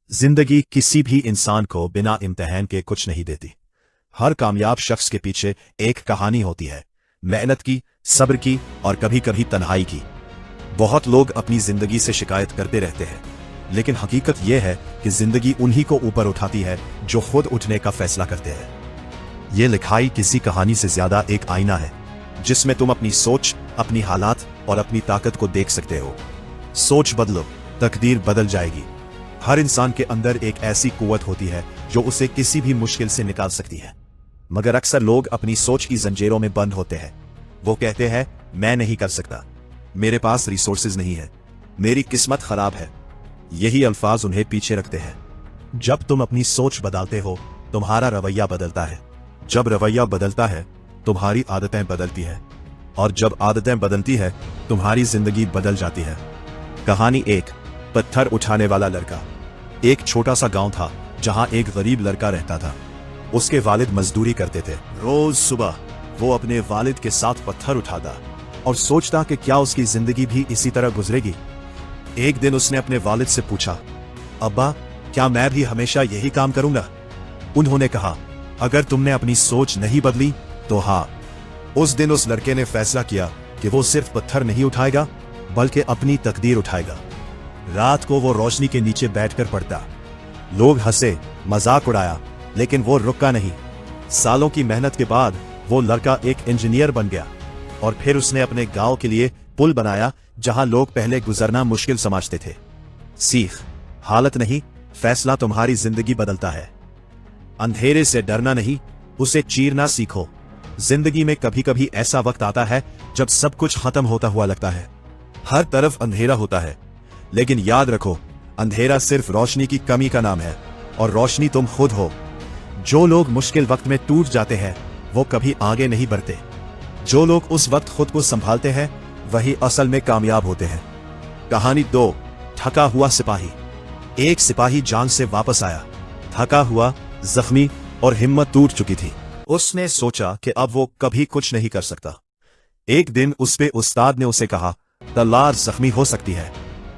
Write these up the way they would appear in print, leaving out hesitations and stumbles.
जिंदगी किसी भी इंसान को बिना इम्तिहान के कुछ नहीं देती। हर कामयाब शख्स के पीछे एक कहानी होती है, मेहनत की, सब्र की और कभी कभी तन्हाई की। बहुत लोग अपनी जिंदगी से शिकायत करते रहते हैं, लेकिन हकीकत यह है कि जिंदगी उन्हीं को ऊपर उठाती है जो खुद उठने का फैसला करते हैं। ये लिखाई किसी कहानी से ज्यादा एक आईना है, जिसमें तुम अपनी सोच, अपनी हालात और अपनी ताकत को देख सकते हो। सोच बदलो, तकदीर बदल जाएगी। हर इंसान के अंदर एक ऐसी कुव्वत होती है जो उसे किसी भी मुश्किल से निकाल सकती है, मगर अक्सर लोग अपनी सोच की जंजीरों में बंद होते हैं। वो कहते हैं, मैं नहीं कर सकता, मेरे पास रिसोर्सेज नहीं है, मेरी किस्मत खराब है। यही अल्फाज उन्हें पीछे रखते हैं। जब तुम अपनी सोच बदलते हो, तुम्हारा रवैया बदलता है। जब रवैया बदलता है, तुम्हारी आदतें बदलती है, और जब आदतें बदलती है, तुम्हारी जिंदगी बदल जाती है। कहानी एक पत्थर उठाने वाला लड़का। एक छोटा सा गांव था जहां एक गरीब लड़का रहता था। उसके वालिद मजदूरी करते थे। रोज सुबह वो अपने वालिद के साथ पत्थर उठाता और सोचता कि क्या उसकी जिंदगी भी इसी तरह गुजरेगी। एक दिन उसने अपने वालिद से पूछा, अब्बा, क्या मैं भी हमेशा यही काम करूंगा? उन्होंने कहा, अगर तुमने अपनी सोच नहीं बदली तो हाँ। उस दिन उस लड़के ने फैसला किया कि वो सिर्फ पत्थर नहीं उठाएगा, बल्कि अपनी तकदीर उठाएगा। रात को वो रोशनी के नीचे बैठकर पढ़ता। लोग हंसे, मजाक उड़ाया, लेकिन वो रुका नहीं। सालों की मेहनत के बाद वो लड़का एक इंजीनियर बन गया, और फिर उसने अपने गांव के लिए पुल बनाया जहां लोग पहले गुजरना मुश्किल समझते थे। सीख, हालत नहीं, फैसला तुम्हारी जिंदगी बदलता है। अंधेरे से डरना नहीं, उसे चीरना सीखो। जिंदगी में कभी कभी ऐसा वक्त आता है जब सब कुछ खत्म होता हुआ लगता है, हर तरफ अंधेरा होता है, लेकिन याद रखो, अंधेरा सिर्फ रोशनी की कमी का नाम है, और रोशनी तुम खुद हो। जो लोग मुश्किल वक्त में टूट जाते हैं, वो कभी आगे नहीं बढ़ते। जो लोग उस वक्त खुद को संभालते हैं, वही असल में कामयाब होते हैं। कहानी दो, थका हुआ सिपाही। एक सिपाही जान से वापस आया, थका हुआ, जख्मी और हिम्मत टूट चुकी थी। उसने सोचा कि अब वो कभी कुछ नहीं कर सकता। एक दिन उस पे उस्ताद ने उसे कहा, तलवार जख्मी हो सकती है,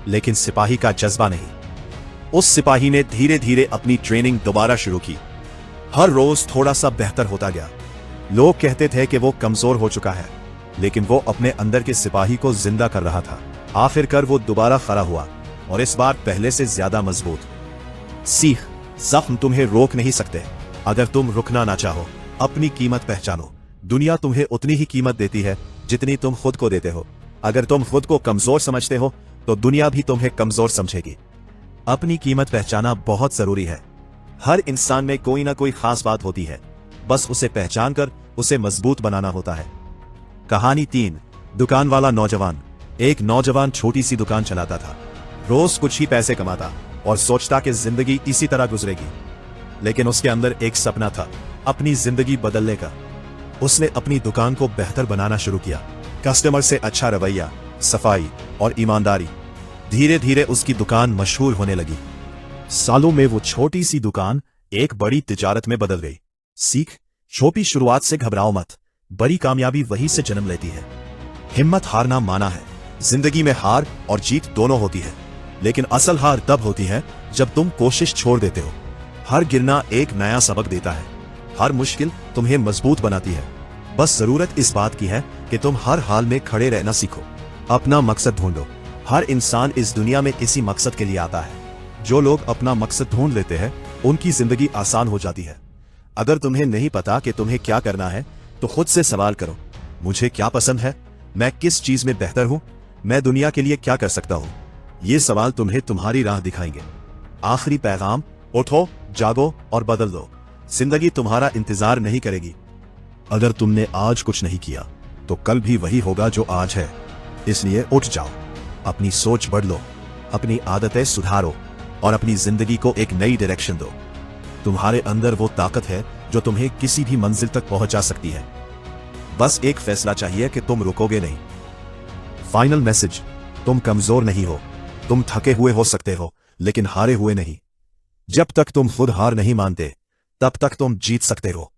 लेकिन सिपाही का जज्बा नहीं। उस सिपाही ने धीरे धीरे अपनी ट्रेनिंग दोबारा शुरू की। हर रोज थोड़ा सा बेहतर होता गया। लोग कहते थे कि वो कमजोर हो चुका है, लेकिन वो अपने अंदर के सिपाही को जिंदा कर रहा था। आखिरकार वो दोबारा खड़ा हुआ, और इस बार पहले से ज्यादा मजबूत। सीख, जख्म तुम्हें रोक नहीं सकते, अगर तुम रुकना ना चाहो। अपनी कीमत पहचानो। दुनिया तुम्हें उतनी ही कीमत देती है जितनी तुम खुद को देते हो। अगर तुम खुद को कमजोर समझते हो, तो दुनिया भी तुम्हें कमजोर समझेगी। अपनी कीमत पहचाना बहुत जरूरी है। हर इंसान में कोई ना कोई खास बात होती है, बस उसे पहचान कर उसे मजबूत बनाना होता है। कहानी तीन, दुकान वाला नौजवान। एक नौजवान छोटी सी दुकान चलाता था। रोज कुछ ही पैसे कमाता और सोचता कि जिंदगी इसी तरह गुजरेगी, लेकिन उसके अंदर एक सपना था, अपनी जिंदगी बदलने का। उसने अपनी दुकान को बेहतर बनाना शुरू किया। कस्टमर से अच्छा रवैया, सफाई और ईमानदारी। धीरे धीरे उसकी दुकान मशहूर होने लगी। सालों में वो छोटी सी दुकान एक बड़ी तिजारत में बदल गई। सीख, छोटी शुरुआत से घबराओ मत, बड़ी कामयाबी वहीं से जन्म लेती है। हिम्मत हारना माना है। जिंदगी में हार और जीत दोनों होती है, लेकिन असल हार तब होती है जब तुम कोशिश छोड़ देते हो। हर गिरना एक नया सबक देता है, हर मुश्किल तुम्हें मजबूत बनाती है। बस जरूरत इस बात की है कि तुम हर हाल में खड़े रहना सीखो। अपना मकसद ढूंढो। हर इंसान इस दुनिया में इसी मकसद के लिए आता है। जो लोग अपना मकसद ढूंढ लेते हैं, उनकी जिंदगी आसान हो जाती है। अगर तुम्हें नहीं पता कि तुम्हें क्या करना है, तो खुद से सवाल करो, मुझे क्या पसंद है, मैं किस चीज में बेहतर हूं, मैं दुनिया के लिए क्या कर सकता हूं। ये सवाल तुम्हें तुम्हारी राह दिखाएंगे। आखिरी पैगाम, उठो, जागो और बदल दो। जिंदगी तुम्हारा इंतजार नहीं करेगी। अगर तुमने आज कुछ नहीं किया, तो कल भी वही होगा जो आज है। इसलिए उठ जाओ, अपनी सोच बदलो, अपनी आदतें सुधारो और अपनी जिंदगी को एक नई डायरेक्शन दो। तुम्हारे अंदर वो ताकत है जो तुम्हें किसी भी मंजिल तक पहुंचा सकती है। बस एक फैसला चाहिए कि तुम रुकोगे नहीं। फाइनल मैसेज, तुम कमजोर नहीं हो। तुम थके हुए हो सकते हो, लेकिन हारे हुए नहीं। जब तक तुम खुद हार नहीं मानते, तब तक तुम जीत सकते हो।